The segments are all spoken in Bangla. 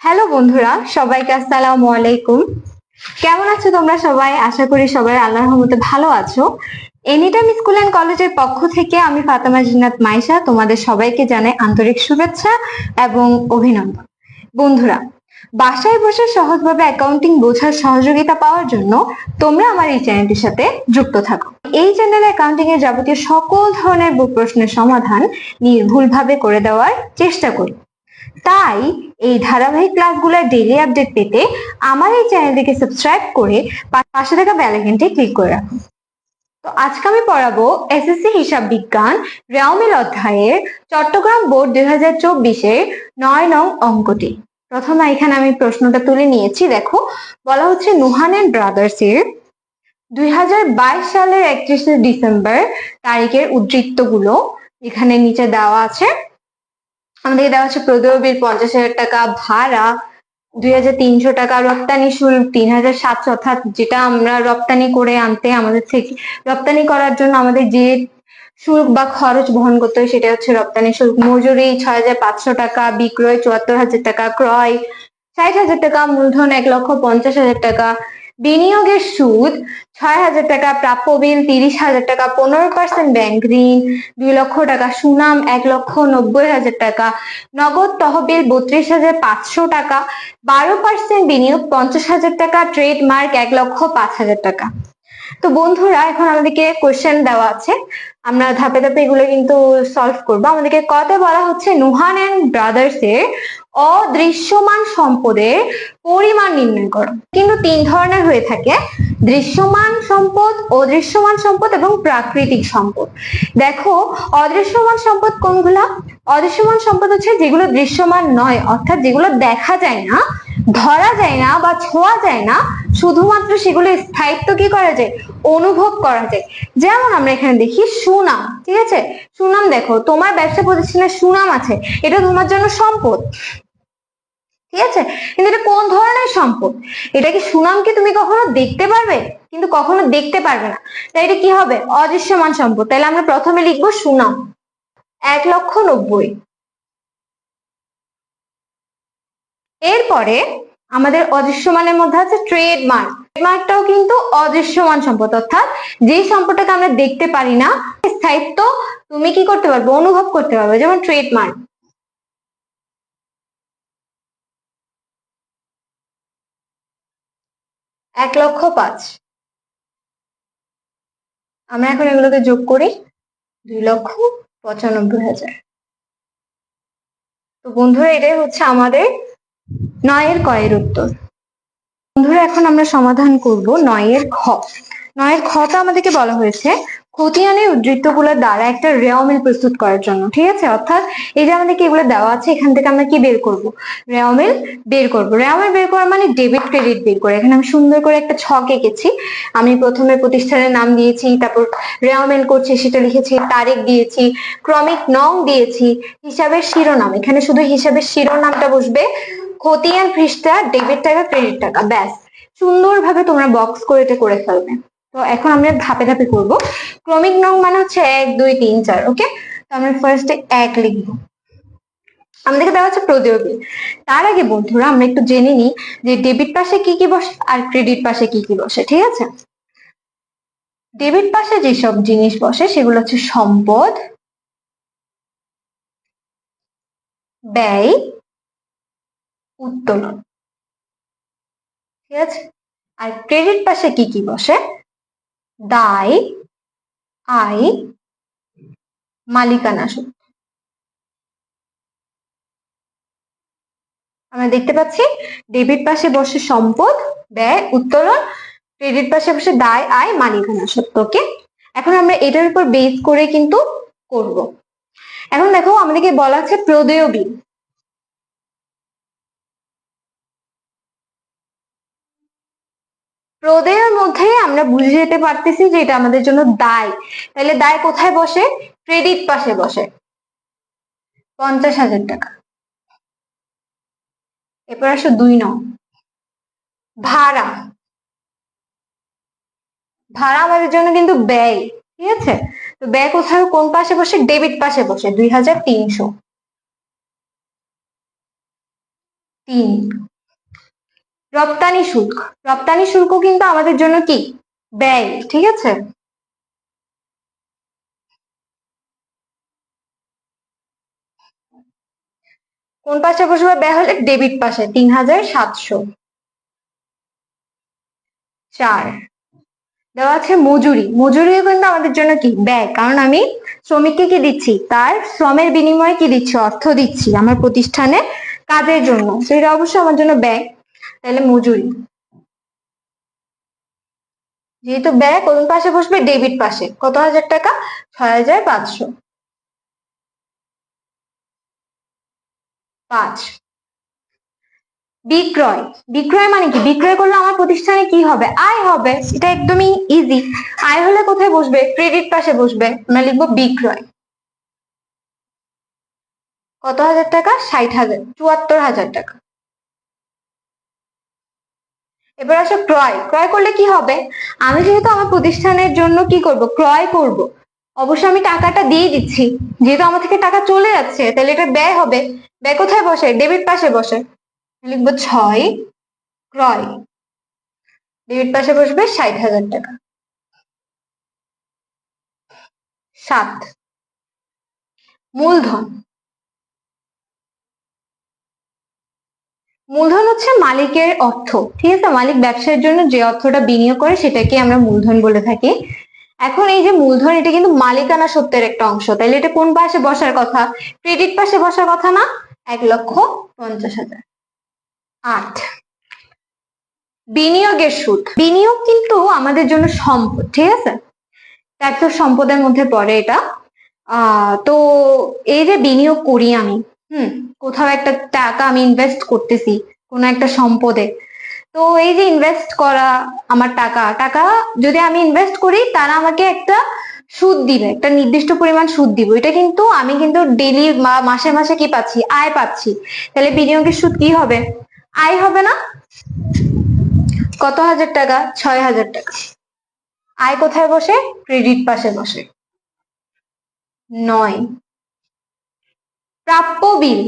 হ্যালো বন্ধুরা, সবাইকে আসসালামু আলাইকুম। কেমন আছো তোমরা সবাই? আশা করি সবাই আল্লাহর রহমতে ভালো আছো। এনিটাইম স্কুল এন্ড কলেজের পক্ষ থেকে আমি ফাতেমা জিন্নাত মাইশা তোমাদের সবাইকে জানাই আন্তরিক শুভেচ্ছা এবং অভিনন্দন। বন্ধুরা, বাসায় বসে সহজভাবে অ্যাকাউন্টিং বোঝার সহযোগিতা পাওয়ার জন্য তোমরা আমার এই চ্যানেলটির সাথে যুক্ত থাকো। এই চ্যানেলে অ্যাকাউন্টিং এর যাবতীয় সকল ধরনের প্রশ্নের সমাধান নির্ভুলভাবে করে দেওয়ার চেষ্টা করি। তাই এই ধারাবাহিক ক্লাসগুলোর ডেইলি আপডেট পেতে আমার এই চ্যানেলটিকে সাবস্ক্রাইব করে পাশে থাকা বেল আইকনটি ক্লিক করে রাখুন। তো আজকে আমি পড়াবো এসএসসি হিসাব বিজ্ঞান রেওয়ামিল অধ্যায়ের চট্টগ্রাম বোর্ড 2024-এর 9 নং অঙ্কটি। প্রথমে এখানে আমি প্রশ্নটা তুলে নিয়েছি। দেখো, বলা হচ্ছে নুহান এন্ড ব্রাদার্স এর 2022 সালের 31শে ডিসেম্বর তারিখের উদ্ধৃতগুলো এখানে নিচে দেওয়া আছে। আমাদেরকে দেওয়া আছে প্রদেয় 50,000 টাকা, ভাড়া 2,300 টাকা, রপ্তানি শুল্ক 3,700, অর্থাৎ যেটা আমরা রপ্তানি করে আনতে আমাদের থেকে রপ্তানি করার জন্য আমাদের যে শুল্ক বা খরচ বহন করতে হয় সেটা হচ্ছে রপ্তানি শুল্ক। মজুরি 6,500 টাকা, বিক্রয় 74,000 টাকা, ক্রয় 60,000 টাকা, মূলধন 1,50,000 টাকা, বিনিয়োগের সুদ 6,000 টাকা, প্রাপ্য বিল 30,000 টাকা, 15% ব্যাংক ঋণ 2 লক্ষ টাকা, সুনাম 1,90,000 টাকা, নগদ তহবিল 32,500 টাকা, 12% বিনিয়োগ 50,000 টাকা, ট্রেডমার্ক 1,05,000 টাকা। তো বন্ধুরা, এখন আমাদেরকে কোশ্চেন দেওয়া আছে, আমরা ধাপে ধাপে এগুলো কিন্তু সলভ করবো। আমাদেরকে কতে বলা হচ্ছে নুহান এন্ড ব্রাদার্স এর অদৃশ্যমান সম্পদের পরিমাণ নির্ণয় করো। কিন্তু 3 ধরনের হয়ে থাকে: দৃশ্যমান সম্পদ, অদৃশ্যমান সম্পদ এবং প্রাকৃতিক সম্পদ। দেখো, অদৃশ্যমান সম্পদ কোনগুলা? অদৃশ্যমান সম্পদ হচ্ছে যেগুলো দৃশ্যমান নয়, অর্থাৎ যেগুলো দেখা যায় না, ধরা যায় না বা ছোঁয়া যায় না, শুধুমাত্র সেগুলো স্থায়িত্ব কি করা যায়? অনুভব করা যায়। যেমন আমরা এখানে দেখি সুনাম, ঠিক আছে? সুনাম, দেখো তোমার ব্যবসা প্রতিষ্ঠানের সুনাম আছে, এটা তোমার জন্য সম্পদ, ঠিক আছে? কিন্তু এটা কোন ধরনের সম্পদ? এটা কি সুনামকে তুমি কখনো দেখতে পারবে? কিন্তু কখনো দেখতে পারবে না, তাই এটা কি হবে? অদৃশ্যমান সম্পদ। তাহলে আমরা প্রথমে লিখবো সুনাম 1,90,000। এরপরে আমাদের অদৃশ্যমানের মধ্যে আছে ট্রেডমার্ক। ট্রেডমার্কটাও কিন্তু অদৃশ্যমান সম্পদ, অর্থাৎ যে সম্পদটাকে আমরা দেখতে পারি না, স্থায়িত্ব তুমি কি করতে পারবে? অনুভব করতে পারবে। যেমন ট্রেডমার্ক 1,05,000। আমরা এখন এগুলোকে যোগ করি, 2,95,000। তো বন্ধুরা, এটাই হচ্ছে আমাদের 9 কয়ের উত্তর। বন্ধুরা, এখন আমরা সমাধান করব 9 খ। 9 খটা আমাদেরকে বলা হয়েছে খতিয়ানের উদ্ধৃতগুলোর দ্বারা একটা রেওয়ামিল প্রস্তুত করার জন্য, ঠিক আছে? অর্থাৎ এই যে আমাদেরকে এগুলো দেওয়া আছে, এখান থেকে আমরা কি বের করব? রেওয়ামিল বের করব। রেওয়ামিল বের করা মানে ডেবিট ক্রেডিট বের করে। এখানে আমি সুন্দর করে একটা ছক এঁকেছি। আমি প্রথমে প্রতিষ্ঠানের নাম দিয়েছি, তারপর রেওয়ামিল করছি সেটা লিখেছি, তারিখ দিয়েছি, ক্রমিক নং দিয়েছি, হিসাবের শিরোনাম, এখানে শুধু হিসাবের শিরোনামটা বসবে, খতিয়ান পৃষ্ঠা, ডেবিট টাকা, ক্রেডিট টাকা, ব্যাস। সুন্দরভাবে তোমরা বক্স করে এটা করে ফেলবে। তো এখন আমরা ধাপে ধাপে করব। ক্রমিক নং মানে হচ্ছে 1, 2, 3, 4। ওকে, তো আমরা ফার্স্টে 1 লিখবো। আমাদেরকে দেওয়া হচ্ছে প্রদেয় বিল। তার আগে বন্ধুরা, আমরা একটু জেনে নিই যে ডেবিট পাশে কি কি বসে আর ক্রেডিট পাশে কি কি বসে, ঠিক আছে? ডেবিট পাশে যেসব জিনিস বসে সেগুলো হচ্ছে সম্পদ, ব্যয়, উত্তোলন, ঠিক আছে? আর ক্রেডিট পাশে কি কি বসে? দায়, আয়, মালিকানা সুদ। আমরা দেখতে পাচ্ছি ডেবিট পাশে বসে সম্পদ, ব্যয়, উত্তোলন, ক্রেডিট পাশে বসে দায়, আয়, মালিকানা সত্ত্ব। ওকে, এখন আমরা এটার উপর বেস করে কিন্তু করব। এখন দেখো, আমাদেরকে বলা আছে প্রদেয় বিল। প্রদেয়ের মধ্যে আমরা বুঝে যেতে পারতেছি যে এটা আমাদের জন্য দায়। তাহলে দায় কোথায় বসে? ক্রেডিট পাশে বসে, 50,000 টাকা। এরপর আসো 2 নং, ভাড়া। ভাড়া আমাদের জন্য কিন্তু ব্যয়, ঠিক আছে? তো ব্যয় কোথায়, কোন পাশে বসে? ডেবিট পাশে বসে, 2,300। 3। রপ্তানি শুল্ক, রপ্তানি শুল্ক কিন্তু আমাদের জন্য কি ব্যয়, ঠিক আছে। কোন পাশে বসবে ব্যয় হলে? ডেবিট পাশে 3700। 4 দেওয়া আছে মজুরি, মজুরিও কিন্তু আমাদের জন্য কি ব্যয়, কারণ আমি শ্রমিককে কি দিচ্ছি, তার শ্রমের বিনিময়ে কি দিচ্ছি, অর্থ দিচ্ছি আমার প্রতিষ্ঠানে কাজের জন্য, সেটা অবশ্যই আমার জন্য ব্যয়, তাহলে মজুরি। যেহেতু ব্যয়, কোন পাশে বসবে? ডেবিট পাশে। কত হাজার টাকা? 6500। 5 বিক্রয়, বিক্রয় মানে কি? বিক্রয় করলে আমার প্রতিষ্ঠানে কি হবে? আয় হবে, এটা একদমই ইজি। আয় হলে কোথায় বসবে? ক্রেডিট পাশে বসবে, আমরা লিখবো বিক্রয়। কত হাজার টাকা? 60,000, 74,000 টাকা। এবার আসো ক্রয়, ক্রয় করলে কি হবে? আমি যেহেতু আমার প্রতিষ্ঠানের জন্য কি করব, ক্রয় করব, অবশ্যই আমি টাকাটা দিয়ে দিচ্ছি, যেহেতু আমার থেকে টাকা চলে যাচ্ছে, তাহলে এটা ব্যয় হবে। ব্যয় কোথায় বসে? ডেবিট পাশে বসে, লিখবো 6 ক্রয়। ডেবিট পাশে বসবে 60,000 টাকা। 7 মূলধন, মূলধন হচ্ছে মালিকের অর্থ, ঠিক আছে। মালিক ব্যবসার জন্য যে অর্থটা বিনিয়োগ করে সেটাকে আমরা মূলধন বলে থাকি। এখন এই যে মূলধন, এটা কিন্তু মালিকানা সত্ত্বের একটা অংশ, তাহলে এটা কোন পাশে বসার কথা? ক্রেডিট পাশে বসার কথা না? 1,50,000। 8 বিনিয়োগের সুদ, বিনিয়োগ কিন্তু আমাদের জন্য সম্পদ, ঠিক আছে, ট্যাক্স সম্পদের মধ্যে পড়ে এটা। তো এই যে বিনিয়োগ করি আমি, কোথাও একটা টাকা আমি ইনভেস্ট করতেছি কোনো একটা সম্পদে, তো এই যে ইনভেস্ট করা আমার টাকা, টাকা যদি আমি ইনভেস্ট করি, তারা আমাকে একটা সুদ দিবে, একটা নির্দিষ্ট পরিমাণ সুদ দিব, এটা কিন্তু আমি কিন্তু ডেইলি মাসে মাসে কি পাচ্ছি? আয় পাচ্ছি, তাহলে বিনিয়োগের সুদ কি হবে? আয় হবে না? কত হাজার টাকা? 6,000 টাকা। আয় কোথায় বসে? ক্রেডিট পাশে বসে। 9 প্রাপ্য বিল,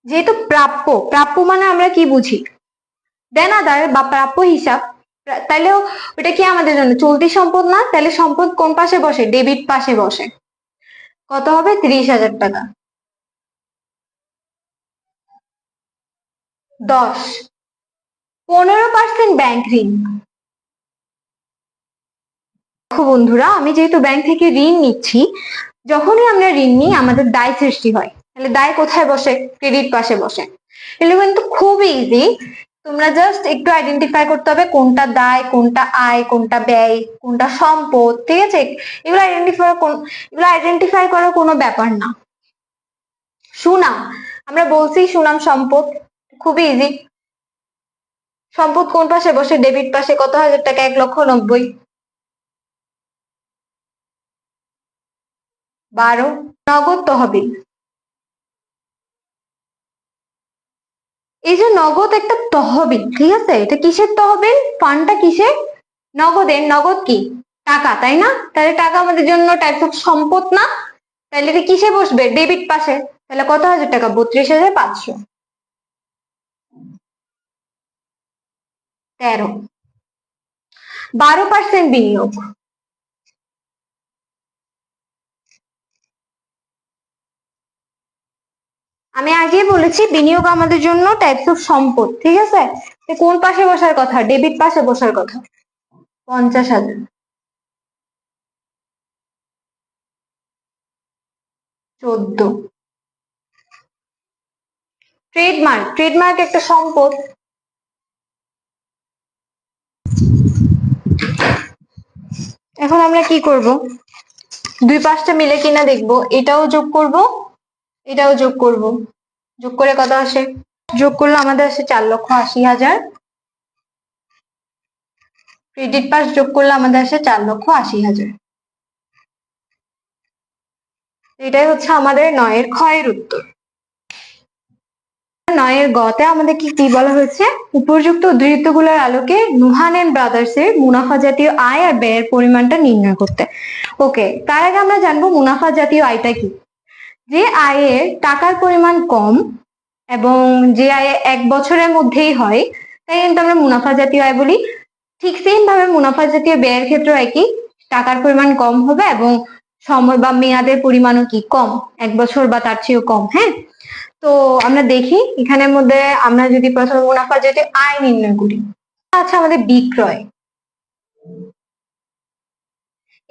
যেহেতু প্রাপ্য, প্রাপ্য মানে আমরা কি বুঝি? দেনাদার বা প্রাপ্য হিসাব, তাহলেও ওটা কি আমাদের জন্য চলতি সম্পদ না? তাহলে সম্পদ কোন পাশে বসে? ডেবিট পাশে বসে। কত হবে? 30,000 টাকা। 10 15% ব্যাংক ঋণ। দেখো বন্ধুরা, আমি যেহেতু ব্যাংক থেকে ঋণ নিচ্ছি, যখনই আমরা ঋণ নিই আমাদের দায় সৃষ্টি হয়, তাহলে দায় কোথায় বসে? ক্রেডিট পাশে বসে। এগুলো কিন্তু খুব ইজি, তোমরা জাস্ট একটু আইডেন্টিফাই করতে হবে কোনটা দায়, কোনটা আয়, কোনটা ব্যয়, কোনটা সম্পদ, ঠিক আছে। এগুলো আইডেন্টিফাই করার কোনো ব্যাপার না। সুনাম, আমরা বলছি সুনাম সম্পদ, খুবই ইজি। সম্পদ কোন পাশে বসে? ডেবিট পাশে। কত হাজার টাকা? 1,90,000। 12 নগদ তহবিল, এই যে নগদ একটা তহবিল, ঠিক আছে, এটা কিসের তহবিল? ফান্ডটা কিসের? নগদের। নগদ কি? টাকা, তাই না? তাহলে টাকা আমাদের জন্য টাইপ অফ সম্পদ না? তাহলে এটা কিসে বসবে? ডেবিট পাশে। তাহলে কত হাজার টাকা? 32,500। 13 12% বিনিয়োগ, আমি আগেই বলেছি বিনিয়োগ আমাদের জন্য টাইপস অফ সম্পদ, ঠিক আছে। কোন পাশে বসার কথা? ডেবিট পাশে বসার কথা। 50,000। 14 ট্রেডমার্ক, ট্রেডমার্ক একটা সম্পদ। এখন আমরা কি করব? দুই পাশটা মিলে কিনা দেখবো, এটাও যোগ করব, এটাও যোগ করব, যোগ করে কত আসে? যোগ করলে আমাদের আসে 4,80,000। ক্রেডিট পাস যোগ করলে আমাদের আসে 4,80,000। এটাই হচ্ছে আমাদের 9 এর ক্ষয়ের উত্তর। নয়ের গতে আমাদেরকে কি বলা হয়েছে, উপযুক্ত উদ্ধৃতগুলোর আলোকে নুহান এন্ড ব্রাদার্স এর মুনাফা জাতীয় আয় আর ব্যয়ের পরিমাণটা নির্ণয় করতে। ওকে, তার আগে আমরা জানবো মুনাফা জাতীয় আয়টা কি। যে আয়ের টাকার পরিমাণ কম এবং যে আয় 1 বছরের মধ্যেই হয় তাই কিন্তু আমরা মুনাফা জাতীয় আয় বলি। ঠিক সেম ভাবে মুনাফা জাতীয় ব্যয়ের ক্ষেত্রে একই, টাকার পরিমাণ কম হবে এবং সময় বা মেয়াদের পরিমাণও কি কম, 1 বছর বা তার চেয়েও কম। হ্যাঁ, তো আমরা দেখি এখানের মধ্যে আমরা যদি প্রথমে মুনাফা জাতীয় আয় নির্ণয় করি, আচ্ছা আমাদের বিক্রয়,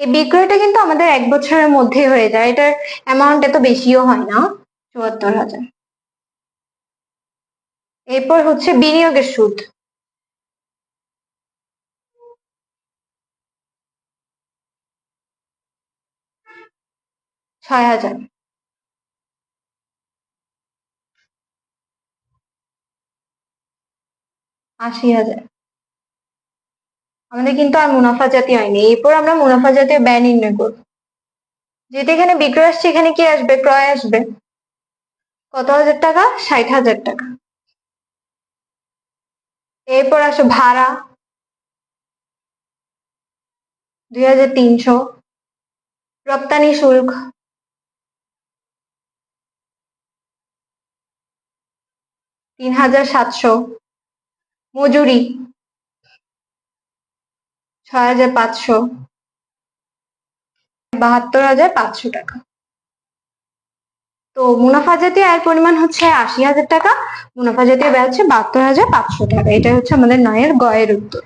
এই বিক্রয়টা কিন্তু আমাদের 1 বছরের মধ্যে হয়ে যায়, এটার অ্যামাউন্ট এত বেশিও হয় না, ৭৪,০০০। এরপর হচ্ছে বিনিয়োগের সুদ, ৬,০০০। ৮০,০০০। আমাদের কিন্তু আর মুনাফা জাতীয় আয় নেই। এরপর আমরা মুনাফা জাতীয় ব্যয় নির্ণয় করব। যেহেতু এখানে বিক্রয় আসছে, এখানে কি আসবে, ক্রয় আসবে। কত হাজার টাকা, ৬০,০০০ টাকা। এরপর আসো ভাড়া, ২,৩০০। রপ্তানি শুল্ক, ৩,৭০০। মজুরি, ৬,৫০০। ৭২,৫০০ টাকা। তো মুনাফা জাতীয় আয়ের পরিমাণ হচ্ছে ৮০,০০০ টাকা, মুনাফা জাতীয় ব্যয় হচ্ছে ৭২,৫০০ টাকা। এটা হচ্ছে আমাদের নয়ের গয়ের উত্তর।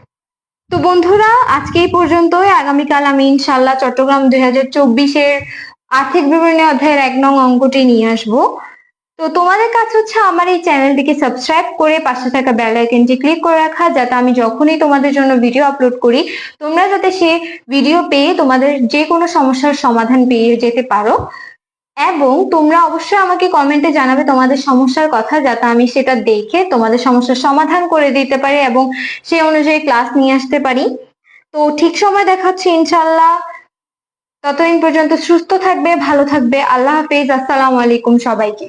তো বন্ধুরা, আজকে এই পর্যন্তই। আগামীকাল আমি ইনশাল্লাহ চট্টগ্রাম ২০২৪-এর আর্থিক বিবরণী অধ্যায়ের ১ নং অঙ্কটি নিয়ে আসবো। তো তোমাদের কাজ হচ্ছে আমার এই চ্যানেলটিকে সাবস্ক্রাইব করে পাশে থাকা বেল আইকনটি ক্লিক করে রাখা, যাতে আমি যখনই তোমাদের জন্য ভিডিও আপলোড করি তোমরা যাতে সে ভিডিও পেয়ে তোমাদের যে কোনো সমস্যার সমাধান পেয়ে যেতে পারো। এবং তোমরা অবশ্যই আমাকে কমেন্টে জানাবে তোমাদের সমস্যার কথা, যাতে আমি সেটা দেখে তোমাদের সমস্যার সমাধান করে দিতে পারি এবং সেই অনুযায়ী ক্লাস নিয়ে আসতে পারি। তো ঠিক সময় দেখা হচ্ছে ইনশাল্লাহ। ততদিন পর্যন্ত সুস্থ থাকবে, ভালো থাকবে। আল্লাহ হাফেজ, আসসালামু আলাইকুম সবাইকে।